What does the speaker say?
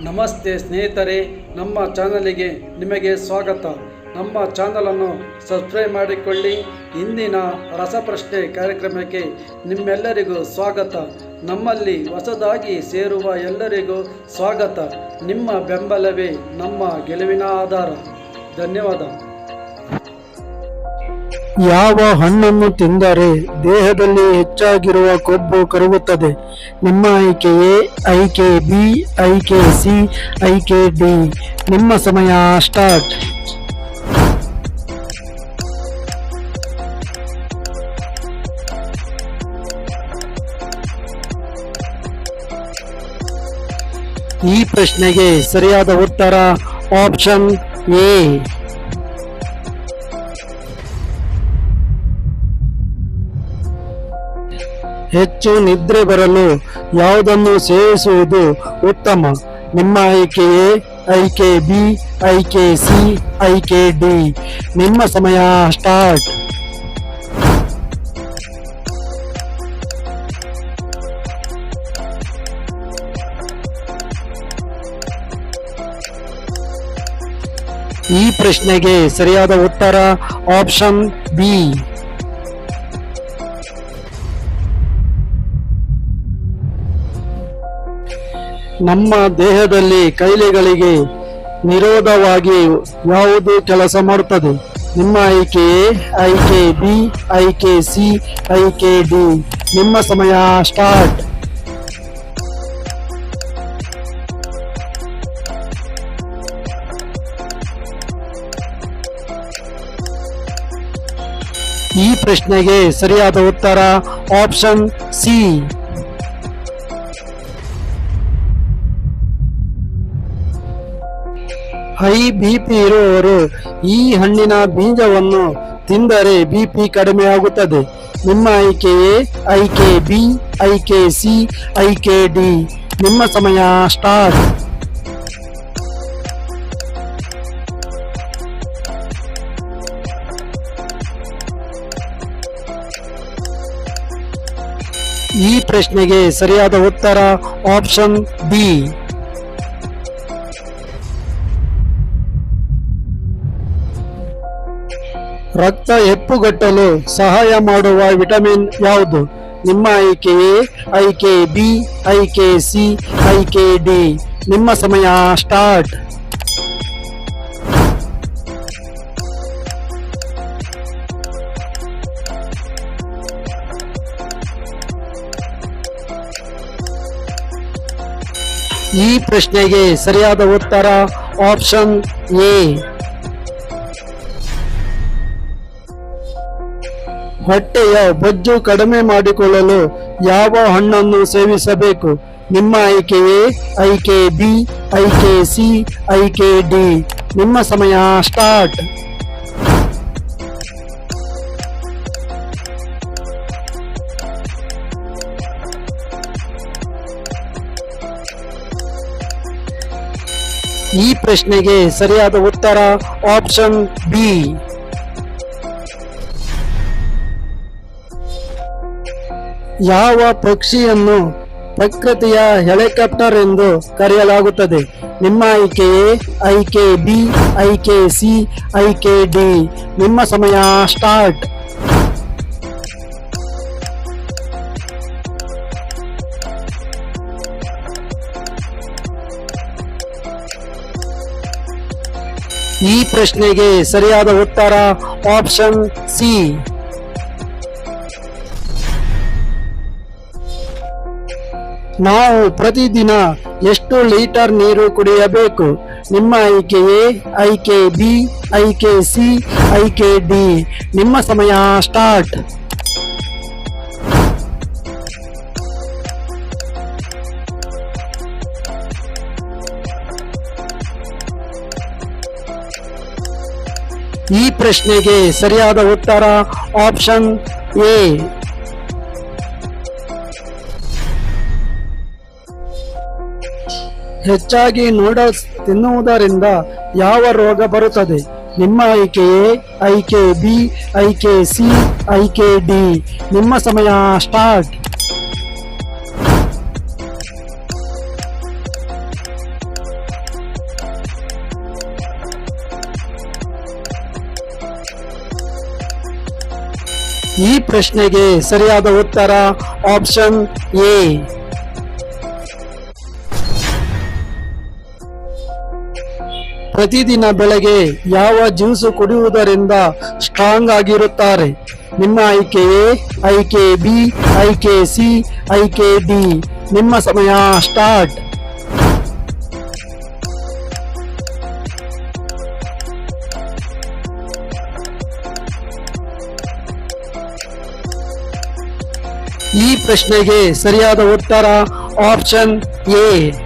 ನಮಸ್ತೆ ಸ್ನೇಹಿತರೆ, ನಮ್ಮ ಚಾನಲಿಗೆ ನಿಮಗೆ ಸ್ವಾಗತ. ನಮ್ಮ ಚಾನಲನ್ನು ಸಬ್ಸ್ಕ್ರೈಬ್ ಮಾಡಿಕೊಳ್ಳಿ. ಇಂದಿನ ರಸಪ್ರಶ್ನೆ ಕಾರ್ಯಕ್ರಮಕ್ಕೆ ನಿಮ್ಮೆಲ್ಲರಿಗೂ ಸ್ವಾಗತ. ನಮ್ಮಲ್ಲಿ ಹೊಸದಾಗಿ ಸೇರುವ ಎಲ್ಲರಿಗೂ ಸ್ವಾಗತ. ನಿಮ್ಮ ಬೆಂಬಲವೇ ನಮ್ಮ ಗೆಲುವಿನ ಆಧಾರ. ಧನ್ಯವಾದ. ಯಾವ ಹಣ್ಣನ್ನು ತಿಂದರೆ ದೇಹದಲ್ಲಿ ಹೆಚ್ಚಾಗಿರುವ ಕೊಬ್ಬು ಕರಗುತ್ತದೆ? ನಿಮ್ಮ ಆಯ್ಕೆ ಎ, ಆಯ್ಕೆ ಬಿ, ಆಯ್ಕೆ ಸಿ, ಆಯ್ಕೆ ಡಿ. ನಿಮ್ಮ ಸಮಯ ಸ್ಟಾರ್ಟ್. ಈ ಪ್ರಶ್ನೆಗೆ ಸರಿಯಾದ ಉತ್ತರ ಆಪ್ಷನ್ ಎ. ಹೆಚ್ಚು ನಿದ್ರೆ ಬರಲು ಯಾವುದನ್ನು ಸೇವಿಸುವುದು ಉತ್ತಮ? ನಿಮ್ಮ ಆಯ್ಕೆ ಎ, ಆಯ್ಕೆ ಬಿ, ಆಯ್ಕೆ ಸಿ, ಆಯ್ಕೆ ಡಿ. ನಿಮ್ಮ ಸಮಯ ಸ್ಟಾರ್ಟ್. ಈ ಪ್ರಶ್ನೆಗೆ ಸರಿಯಾದ ಉತ್ತರ ಆಪ್ಷನ್ ಬಿ. ನಮ್ಮ ದೇಹದಲ್ಲಿ ಕಾಯಿಲೆಗಳಿಗೆ ನಿರೋಧವಾಗಿ ಯಾವುದು ಕೆಲಸ ಮಾಡುತ್ತದೆ? ನಿಮ್ಮ ಆಯ್ಕೆ ಎ, ಆಯ್ಕೆ ಬಿ, ಆಯ್ಕೆ ಸಿ, ಆಯ್ಕೆ ಡಿ. ನಿಮ್ಮ ಸಮಯ ಸ್ಟಾರ್ಟ್. ಈ ಪ್ರಶ್ನೆಗೆ ಸರಿಯಾದ ಉತ್ತರ ಆಪ್ಷನ್ ಸಿ. ಹೈ ಬಿಪಿ ಇರುವವರು ಈ ಹಣ್ಣಿನ ಬೀಜವನ್ನು ತಿಂದರೆ ಬಿಪಿ ಕಡಿಮೆ ಆಗುತ್ತದೆ. ನಿಮ್ಮ ಆಯ್ಕೆ ಎ, ಆಯ್ಕೆ ಬಿ, ಆಯ್ಕೆ ಸಿ, ಆಯ್ಕೆ ಡಿ. ನಿಮ್ಮ ಸಮಯ ಸ್ಟಾರ್ಟ್. ಈ ಪ್ರಶ್ನೆಗೆ ಸರಿಯಾದ ಉತ್ತರ ಆಪ್ಷನ್ ಬಿ. ರಕ್ತ ಹೆಪ್ಪುಗಟ್ಟಲು ಸಹಾಯ ಮಾಡುವ ವಿಟಮಿನ್ ಯಾವುದು? ನಿಮ್ಮ ಆಯ್ಕೆ ಎ, ಆಯ್ಕೆ ಬಿ, ಆಯ್ಕೆ ಸಿ, ಆಯ್ಕೆ ಡಿ. ನಿಮ್ಮ ಸಮಯ ಸ್ಟಾರ್ಟ್. ಈ ಪ್ರಶ್ನೆಗೆ ಸರಿಯಾದ ಉತ್ತರ ಆಪ್ಷನ್ ಎ. ಹೊಟ್ಟೆಯ ಬೊಜ್ಜು ಕಡಿಮೆ ಮಾಡಿಕೊಳ್ಳಲು ಯಾವ ಹಣ್ಣನ್ನು ಸೇವಿಸಬೇಕು? ನಿಮ್ಮ ಆಯ್ಕೆ ಎ, ಆಯ್ಕೆ ಬಿ, ಆಯ್ಕೆ ಸಿ, ಆಯ್ಕೆ ಡಿ. ನಿಮ್ಮ ಸಮಯ ಸ್ಟಾರ್ಟ್. ಈ ಪ್ರಶ್ನೆಗೆ ಸರಿಯಾದ ಉತ್ತರ ಆಪ್ಷನ್ ಬಿ. ಯಾವ ಪಕ್ಷಿಯನ್ನು ಪ್ರಕೃತಿಯ ಹೆಲಿಕಾಪ್ಟರ್ ಎಂದು ಕರೆಯಲಾಗುತ್ತದೆ? ನಿಮ್ಮ ಆಯ್ಕೆ ಎ, ಆಯ್ಕೆ ಬಿ, ಆಯ್ಕೆ ಸಿ, ಆಯ್ಕೆ ಡಿ. ನಿಮ್ಮ ಸಮಯ ಸ್ಟಾರ್ಟ್. ಈ ಪ್ರಶ್ನೆಗೆ ಸರಿಯಾದ ಉತ್ತರ ಆಪ್ಷನ್ ಸಿ. ನಾವು ಪ್ರತಿದಿನ ಎಷ್ಟು ಲೀಟರ್ ನೀರು ಕುಡಿಯಬೇಕು? ನಿಮ್ಮ ಆಯ್ಕೆ ಎ, ಆಯ್ಕೆ ಬಿ, ಆಯ್ಕೆ ಸಿ, ಆಯ್ಕೆ ಡಿ. ನಿಮ್ಮ ಸಮಯ ಸ್ಟಾರ್ಟ್. ಈ ಪ್ರಶ್ನೆಗೆ ಸರಿಯಾದ ಉತ್ತರ ಆಪ್ಷನ್ ಎ. ಹೆಚ್ಚಾಗಿ ನೂಡಲ್ಸ್ ತಿನ್ನುವುದರಿಂದ ಯಾವ ರೋಗ ಬರುತ್ತದೆ? ನಿಮ್ಮ ಆಯ್ಕೆ ಎ, ಆಯ್ಕೆ ಬಿ, ಆಯ್ಕೆ ಸಿ, ಆಯ್ಕೆ ಡಿ. ನಿಮ್ಮ ಸಮಯ ಸ್ಟಾರ್ಟ್. ಈ ಪ್ರಶ್ನೆಗೆ ಸರಿಯಾದ ಉತ್ತರ ಆಪ್ಷನ್ ಎ. ಪ್ರತಿದಿನ ಬೆಳಗ್ಗೆ ಯಾವ ಜ್ಯೂಸು ಕುಡಿಯುವುದರಿಂದ ಸ್ಟ್ರಾಂಗ್ ಆಗಿರುತ್ತಾರೆ? ನಿಮ್ಮ ಆಯ್ಕೆ ಎ, ಆಯ್ಕೆ ಬಿ, ಆಯ್ಕೆ ಸಿ, ಆಯ್ಕೆ ಡಿ. ನಿಮ್ಮ ಸಮಯ ಸ್ಟಾರ್ಟ್. ಈ ಪ್ರಶ್ನೆಗೆ ಸರಿಯಾದ ಉತ್ತರ ಆಪ್ಷನ್ ಎ.